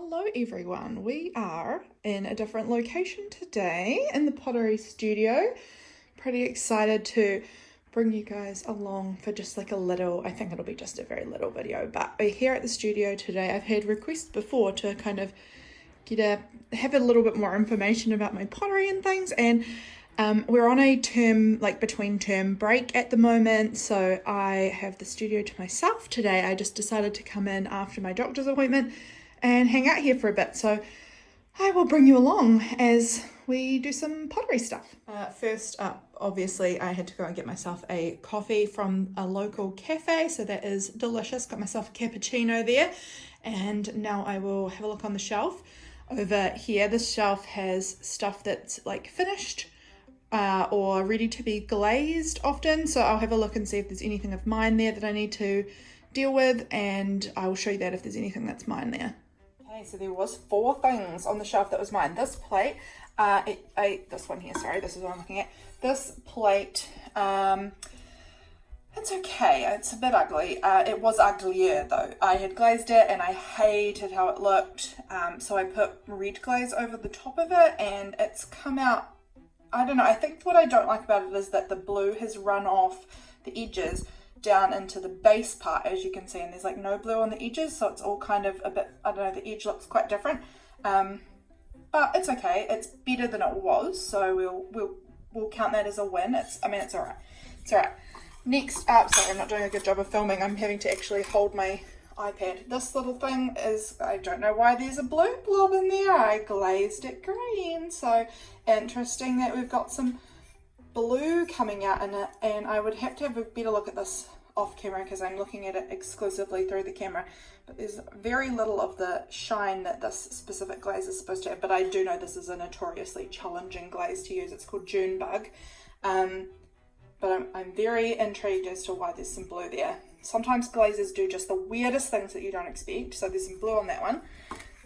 Hello everyone, we are in a different location today in the Pottery Studio. Pretty excited to bring you guys along for just like a little, I think it'll be just a very little video, but we're here at the studio today. I've had requests before to kind of have a little bit more information about my pottery and things, and we're on a term, like between term break at the moment, so I have the studio to myself today. I just decided to come in after my doctor's appointment and hang out here for a bit, so I will bring you along as we do some pottery stuff. First up, obviously, I had to go and get myself a coffee from a local cafe, so that is delicious. Got myself a cappuccino there, and now I will have a look on the shelf. Over here, this shelf has stuff that's like finished or ready to be glazed often, so I'll have a look and see if there's anything of mine there that I need to deal with, and I will show you that if there's anything that's mine there. Okay, so there was 4 things on the shelf that was mine. This plate, this one here, sorry, this is what I'm looking at. This plate, it's okay, it's a bit ugly. It was uglier though. I had glazed it and I hated how it looked, so I put red glaze over the top of it and it's come out, I don't know, I think what I don't like about it is that the blue has run off the edges down into the base part, as you can see, and there's like no blue on the edges, so it's all kind of a bit, I don't know, the edge looks quite different, but it's okay. It's better than it was, so we'll count that as a win. It's all right. It's all right. Next up, sorry, I'm not doing a good job of filming. I'm having to actually hold my iPad. This little thing is, I don't know why there's a blue blob in there. I glazed it green, so interesting that we've got some blue coming out in it, and I would have to have a better look at this off camera because I'm looking at it exclusively through the camera, but there's very little of the shine that this specific glaze is supposed to have. But I do know this is a notoriously challenging glaze to use. It's called June Bug, but I'm very intrigued as to why there's some blue there. Sometimes glazes do just the weirdest things that you don't expect, so there's some blue on that one.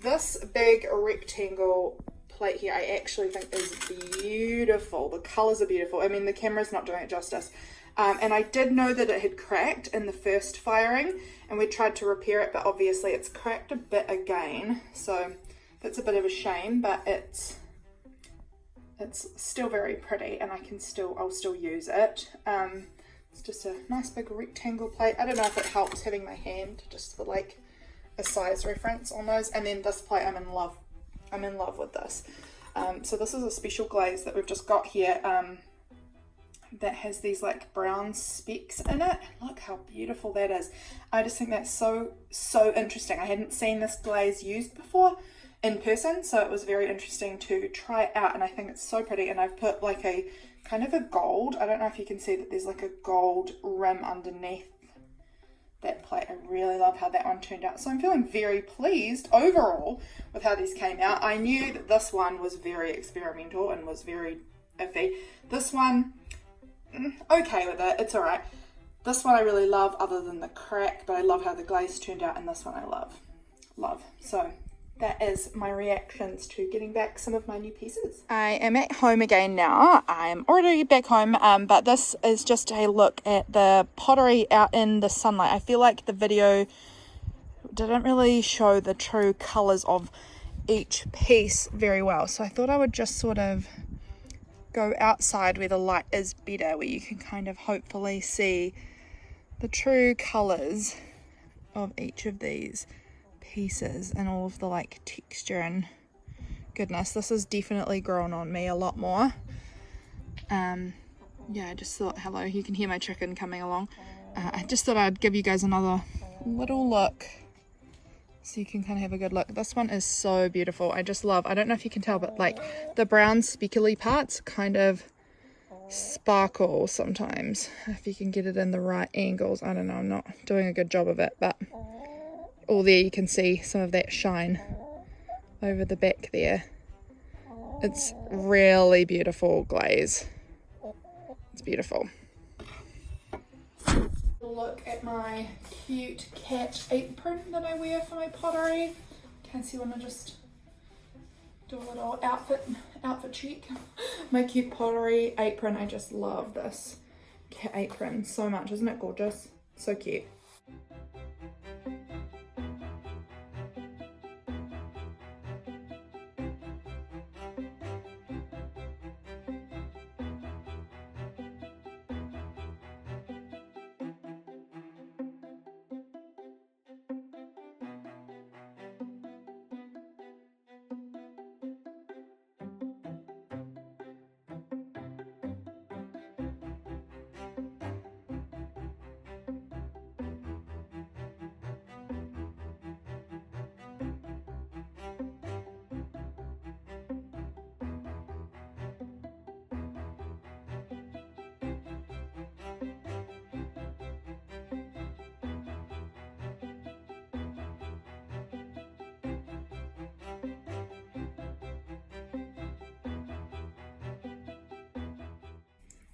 This big rectangle plate here I actually think is beautiful. The colors are beautiful. I mean, the camera's not doing it justice, and I did know that it had cracked in the first firing and we tried to repair it, but obviously it's cracked a bit again, so that's a bit of a shame, but it's still very pretty and I'll still use it. It's just a nice big rectangle plate. I don't know if it helps having my hand just for like a size reference on those. And then this plate, I'm in love with this. So this is a special glaze that we've just got here, that has these like brown specks in it. Look how beautiful that is. I just think that's so interesting. I hadn't seen this glaze used before in person, so it was very interesting to try it out, and I think it's so pretty. And I've put like a kind of a gold, I don't know if you can see that there's like a gold rim underneath that plate. I really love how that one turned out, so I'm feeling very pleased overall with how these came out. I knew that this one was very experimental and was very iffy. This one, okay with it, it's all right. This one I really love, other than the crack, but I love how the glaze turned out, and this one I love. So that is my reactions to getting back some of my new pieces. I am at home again now. I'm already back home, but this is just a look at the pottery out in the sunlight. I feel like the video didn't really show the true colours of each piece very well, so I thought I would just sort of go outside where the light is better, where you can kind of hopefully see the true colours of each of these pieces and all of the like texture. And goodness, this has definitely grown on me a lot more. Yeah, I just thought, hello, you can hear my chicken coming along. I just thought I'd give you guys another little look so you can kind of have a good look. This one is so beautiful. I just love, I don't know if you can tell, but like the brown speckly parts kind of sparkle sometimes, if you can get it in the right angles. I don't know, I'm not doing a good job of it, but all there you can see some of that shine over the back there. It's really beautiful glaze. It's beautiful. Look at my cute cat apron that I wear for my pottery. In case you want to just do a little outfit check. My cute pottery apron. I just love this cat apron so much. Isn't it gorgeous? So cute.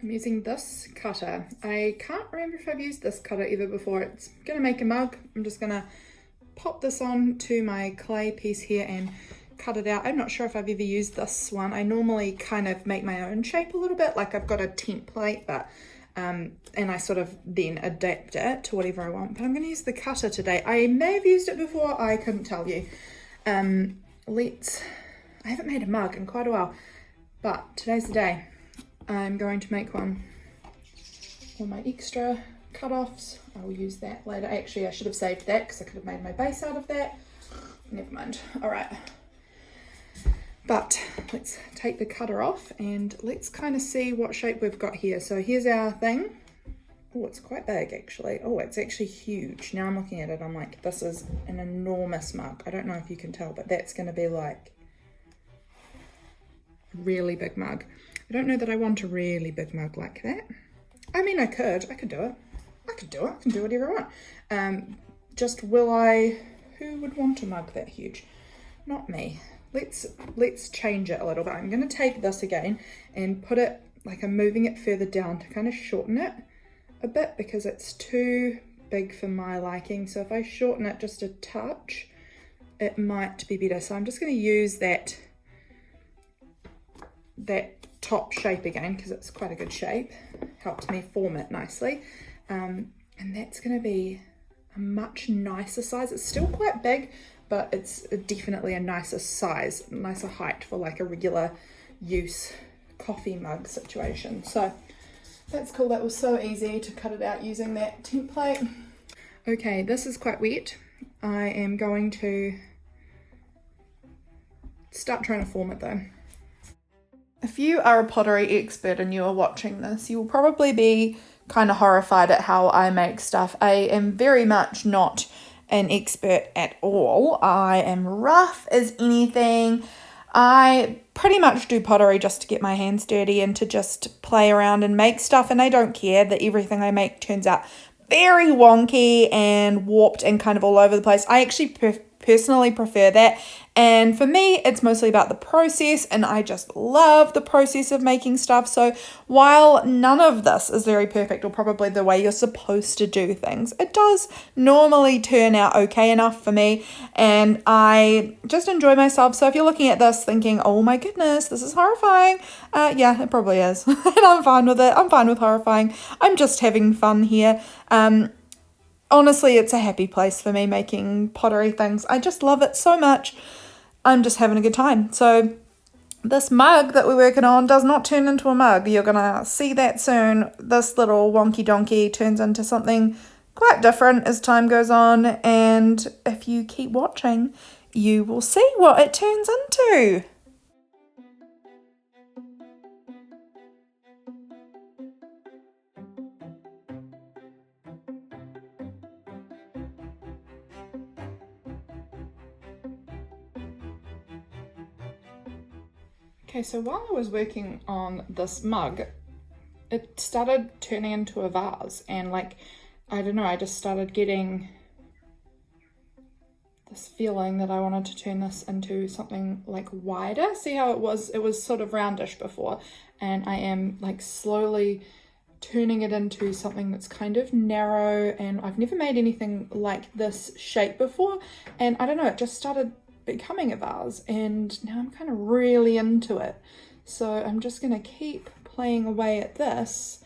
I'm using this cutter. I can't remember if I've used this cutter ever before. It's gonna make a mug. I'm just gonna pop this on to my clay piece here and cut it out. I'm not sure if I've ever used this one. I normally kind of make my own shape a little bit, like I've got a template, but and I sort of then adapt it to whatever I want. But I'm gonna use the cutter today. I may have used it before, I couldn't tell you. I haven't made a mug in quite a while, but today's the day. I'm going to make one. All my extra cut-offs, I will use that later. Actually, I should have saved that because I could have made my base out of that. Never mind. All right. But let's take the cutter off and let's kind of see what shape we've got here. So here's our thing. Oh, it's quite big actually. Oh, it's actually huge. Now I'm looking at it, I'm like, this is an enormous mug. I don't know if you can tell, but that's going to be like a really big mug. I don't know that I want a really big mug like that. I mean, I could do it. I can do whatever I want. Just who would want a mug that huge? Not me. Let's change it a little bit. I'm going to take this again and put it, like I'm moving it further down to kind of shorten it a bit because it's too big for my liking. So if I shorten it just a touch, it might be better. So I'm just going to use that top shape again because it's quite a good shape. Helps me form it nicely. And that's going to be a much nicer size. It's still quite big, but it's definitely a nicer size, nicer height for like a regular use coffee mug situation. So that's cool. That was so easy to cut it out using that template. Okay, this is quite wet. I am going to start trying to form it though. If you are a pottery expert and you are watching this, you will probably be kind of horrified at how I make stuff. I am very much not an expert at all. I am rough as anything. I pretty much do pottery just to get my hands dirty and to just play around and make stuff, and I don't care that everything I make turns out very wonky and warped and kind of all over the place. I actually personally prefer that, and for me it's mostly about the process, and I just love the process of making stuff. So while none of this is very perfect or probably the way you're supposed to do things, it does normally turn out okay enough for me, and I just enjoy myself. So if you're looking at this thinking, oh my goodness, this is horrifying, yeah, it probably is. And I'm fine with it. I'm fine with horrifying. I'm just having fun here. Honestly, it's a happy place for me making pottery things. I just love it so much. I'm just having a good time. So this mug that we're working on does not turn into a mug. You're going to see that soon. This little wonky donkey turns into something quite different as time goes on. And if you keep watching, you will see what it turns into. Okay, so while I was working on this mug, it started turning into a vase, and like, I don't know, I just started getting this feeling that I wanted to turn this into something like wider. See how it was sort of roundish before, and I am like slowly turning it into something that's kind of narrow, and I've never made anything like this shape before, and I don't know, it just started becoming a vase, and now I'm kind of really into it. So I'm just gonna keep playing away at this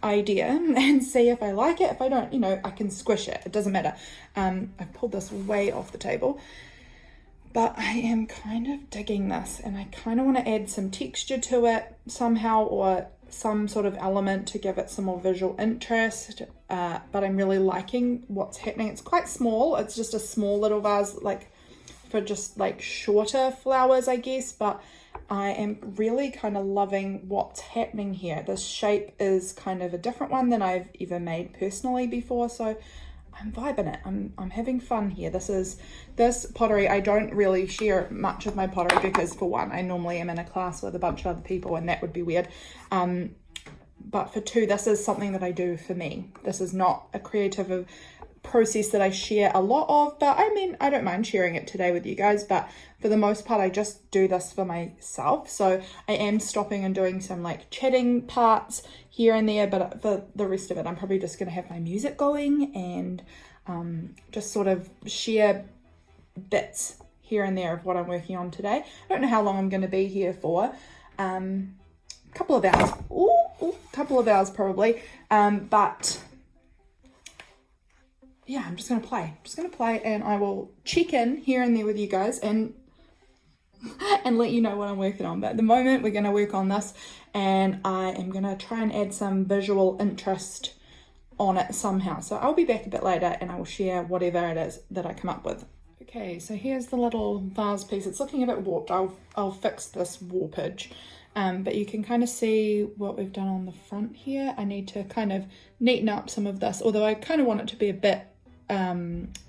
idea and see if I like it. If I don't, you know, I can squish it, it doesn't matter. I've pulled this way off the table, but I am kind of digging this, and I kind of want to add some texture to it somehow, or some sort of element to give it some more visual interest, but I'm really liking what's happening. It's quite small, it's just a small little vase, like for just like shorter flowers, I guess, but I am really kind of loving what's happening here. This shape is kind of a different one than I've ever made personally before, so I'm vibing it. I'm having fun here. This pottery, I don't really share much of my pottery because, for one, I normally am in a class with a bunch of other people, and that would be weird. But for two, this is something that I do for me. This is not a creative process that I share a lot of, but I mean, I don't mind sharing it today with you guys, but for the most part I just do this for myself. So I am stopping and doing some like chatting parts here and there, but for the rest of it I'm probably just going to have my music going and just sort of share bits here and there of what I'm working on today. I don't know how long I'm going to be here for, couple of hours, couple of hours probably, but yeah, I'm just going to play and I will check in here and there with you guys and let you know what I'm working on. But at the moment we're going to work on this, and I am going to try and add some visual interest on it somehow. So I'll be back a bit later and I will share whatever it is that I come up with. Okay, so here's the little vase piece. It's looking a bit warped. I'll fix this warpage. But you can kind of see what we've done on the front here. I need to kind of neaten up some of this, although I kind of want it to be a bit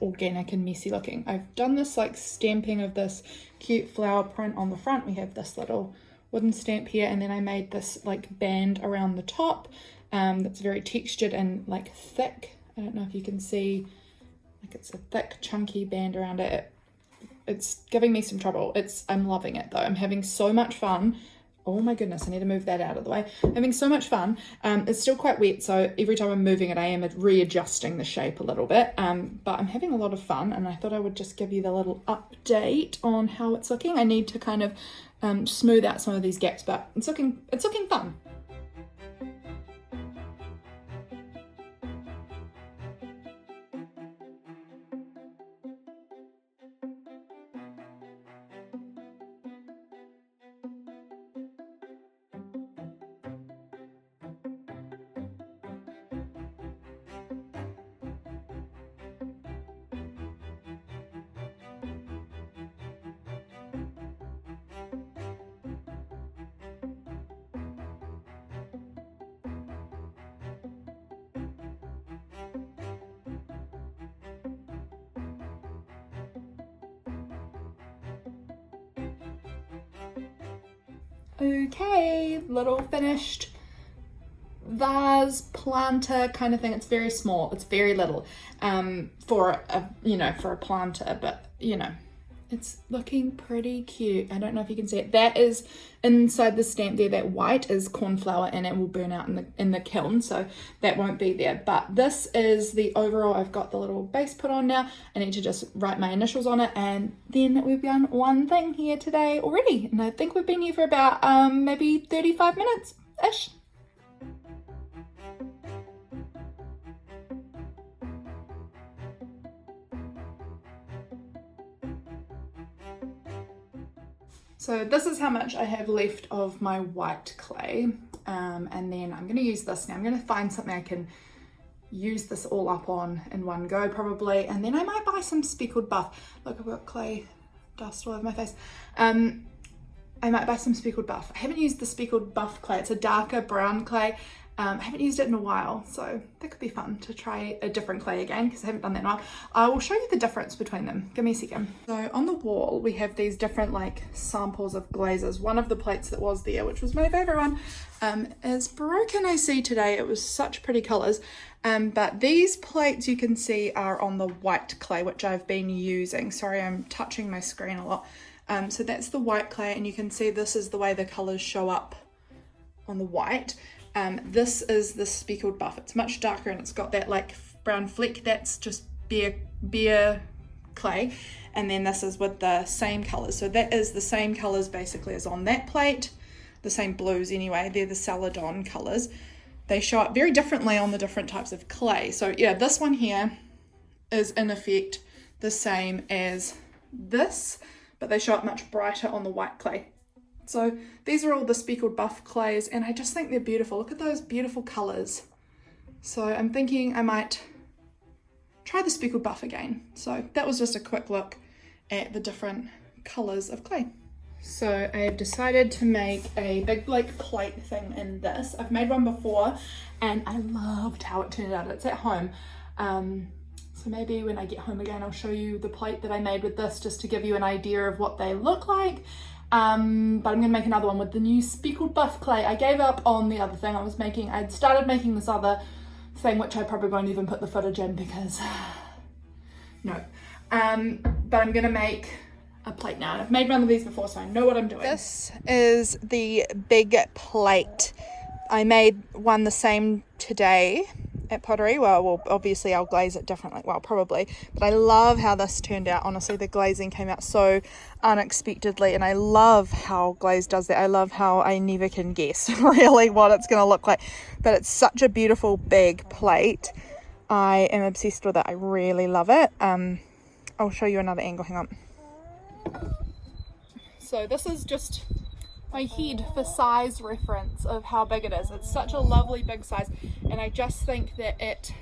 organic and messy looking. I've done this like stamping of this cute flower print on the front. We have this little wooden stamp here, and then I made this like band around the top that's very textured and like thick. I don't know if you can see, like it's a thick chunky band around it. It's giving me some trouble. I'm loving it though. I'm having so much fun. Oh my goodness, I need to move that out of the way. I'm having so much fun. It's still quite wet, so every time I'm moving it, I am readjusting the shape a little bit. But I'm having a lot of fun, and I thought I would just give you the little update on how it's looking. I need to kind of smooth out some of these gaps, but it's looking fun. Okay, little finished vase planter kind of thing. It's very small, it's very little for a planter, but it's looking pretty cute. I don't know if you can see it. That is inside the stamp there. That white is corn flour, and it will burn out in the kiln, so that won't be there. But this is the overall. I've got the little base put on now. I need to just write my initials on it, and then we've done one thing here today already. And I think we've been here for about maybe 35 minutes-ish. So this is how much I have left of my white clay, and then I'm going to use this now. I'm going to find something I can use this all up on in one go probably, and then I might buy some speckled buff. Look, I've got clay dust all over my face. I might buy some speckled buff. I haven't used the speckled buff clay. It's a darker brown clay. I haven't used it in a while, so that could be fun to try a different clay again, because I haven't done that in a while. I will show you the difference between them. Give me a second. So on the wall we have these different like samples of glazes. One of the plates that was there, which was my favorite one, is broken, I see today. It was such pretty colors, but these plates you can see are on the white clay, which I've been using. Sorry, I'm touching my screen a lot. So that's the white clay, and you can see this is the way the colors show up on the white. This is the speckled buff. It's much darker, and it's got that like brown fleck. That's just bare clay. And then this is with the same colors. So that is the same colors basically as on that plate, the same blues anyway. They're the Celadon colors. They show up very differently on the different types of clay. So yeah, this one here is in effect the same as this, but they show up much brighter on the white clay. So these are all the speckled buff clays, and I just think they're beautiful. Look at those beautiful colors. So I'm thinking I might try the speckled buff again. So that was just a quick look at the different colors of clay. So I have decided to make a big like plate thing in this. I've made one before and I loved how it turned out. It's at home. So maybe when I get home again, I'll show you the plate that I made with this, just to give you an idea of what they look like. But I'm gonna make another one with the new speckled buff clay. I gave up on the other thing I was making. I'd started making this other thing, which I probably won't even put the footage in because No. But I'm gonna make a plate now. And I've made one of these before, so I know what I'm doing. This is the big plate. I made one the same today at Pottery. Well, obviously I'll glaze it differently. Well, probably. But I love how this turned out. Honestly, the glazing came out so unexpectedly, and I love how glaze does that. I love how I never can guess really what it's going to look like. But it's such a beautiful big plate. I am obsessed with it. I really love it. I'll show you another angle. Hang on. So this is just my head for size reference of how big it is. It's such a lovely big size, and I just think that it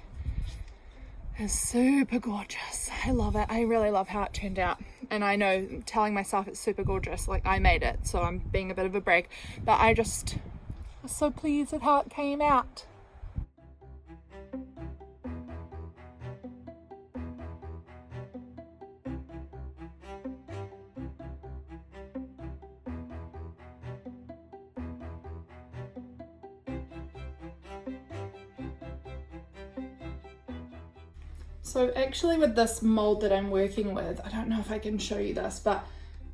is super gorgeous. I love it. I really love how it turned out, and I know telling myself it's super gorgeous, like I made it, so I'm being a bit of a brag, but I just was so pleased with how it came out. So actually with this mold that I'm working with, I don't know if I can show you this, but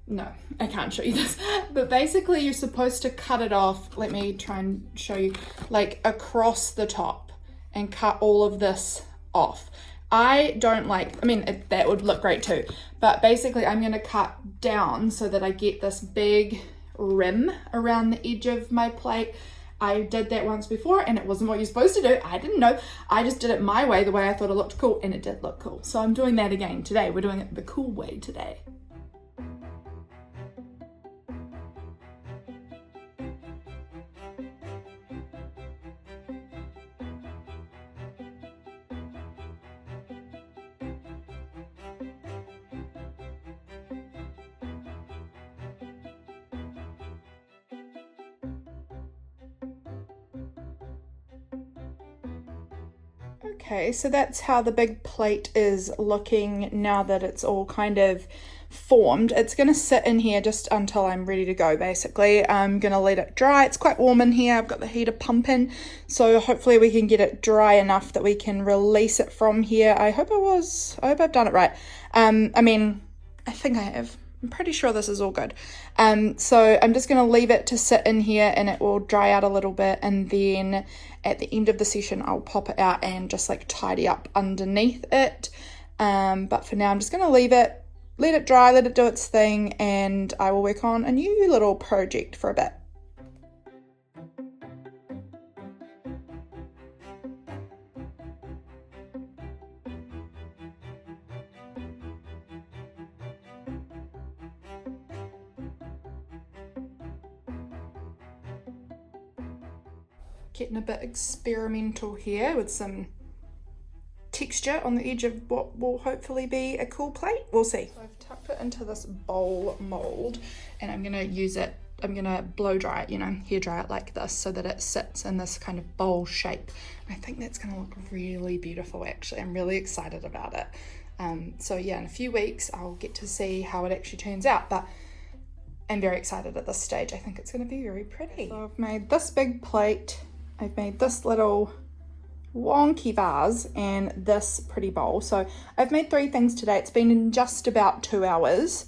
no, I can't show you this. But basically you're supposed to cut it off. Let me try and show you, like across the top, and cut all of this off. I don't like, I mean, that would look great too, but basically I'm gonna cut down so that I get this big rim around the edge of my plate. I did that once before and it wasn't what you're supposed to do. I didn't know. I just did it my way, the way I thought it looked cool, and it did look cool. So I'm doing that again today. We're doing it the cool way today. Okay, so that's how the big plate is looking now that it's all kind of formed. It's going to sit in here just until I'm ready to go, basically. I'm going to let it dry. It's quite warm in here. I've got the heater pumping, so hopefully we can get it dry enough that we can release it from here. I hope I've done it right. I mean, I think I have. I'm pretty sure this is all good. So I'm just going to leave it to sit in here and it will dry out a little bit, and then at the end of the session I'll pop it out and just like tidy up underneath it. But for now I'm just going to leave it, let it dry, let it do its thing, and I will work on a new little project for a bit. Getting a bit experimental here with some texture on the edge of what will hopefully be a cool plate. We'll see. So I've tucked it into this bowl mold, and I'm gonna use it, I'm gonna blow dry it, hair dry it like this so that it sits in this kind of bowl shape. I think that's gonna look really beautiful actually. I'm really excited about it. So yeah, in a few weeks I'll get to see how it actually turns out, but I'm very excited at this stage. I think it's gonna be very pretty. So I've made this big plate, I've made this little wonky vase, and this pretty bowl. So I've made 3 things today. It's been in just about 2 hours.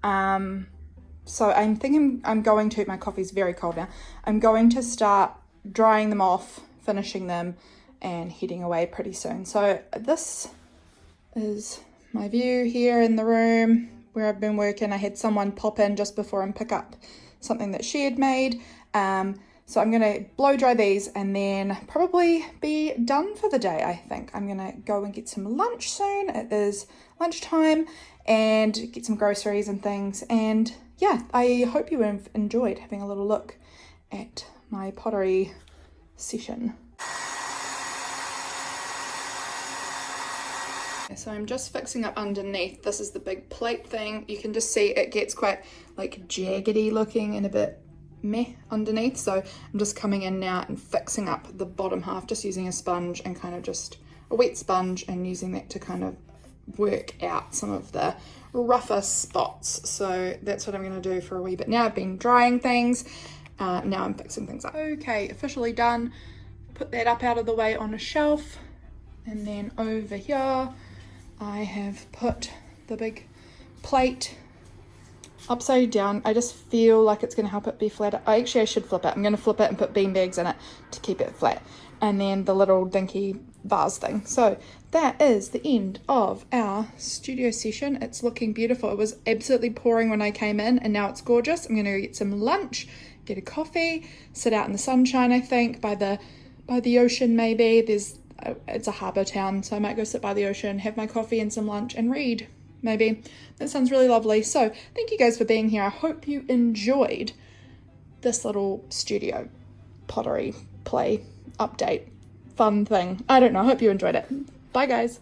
So I'm thinking I'm going to, my coffee's very cold now, I'm going to start drying them off, finishing them, and heading away pretty soon. So this is my view here in the room where I've been working. I had someone pop in just before and pick up something that she had made. So I'm going to blow dry these and then probably be done for the day, I think. I'm going to go and get some lunch soon. It is lunchtime, and get some groceries and things. And yeah, I hope you have enjoyed having a little look at my pottery session. So I'm just fixing up underneath. This is the big plate thing. You can just see it gets quite like jaggedy looking and a bit meh underneath, so I'm just coming in now and fixing up the bottom half, just using a sponge and kind of just a wet sponge, and using that to kind of work out some of the rougher spots. So that's what I'm going to do for a wee bit now. I've been drying things, now I'm fixing things up. Okay, officially done. Put that up out of the way on a shelf, and then over here I have put the big plate upside down. I just feel like it's going to help it be flatter. I should flip it. I'm going to flip it and put bean bags in it to keep it flat. And then the little dinky vase thing. So that is the end of our studio session. It's looking beautiful. It was absolutely pouring when I came in, and now it's gorgeous. I'm going to go get some lunch, get a coffee, sit out in the sunshine, I think, by the ocean maybe. It's a harbour town, so I might go sit by the ocean, have my coffee and some lunch and read. Maybe. That sounds really lovely. So thank you guys for being here. I hope you enjoyed this little studio pottery play update fun thing. I don't know. I hope you enjoyed it. Bye guys.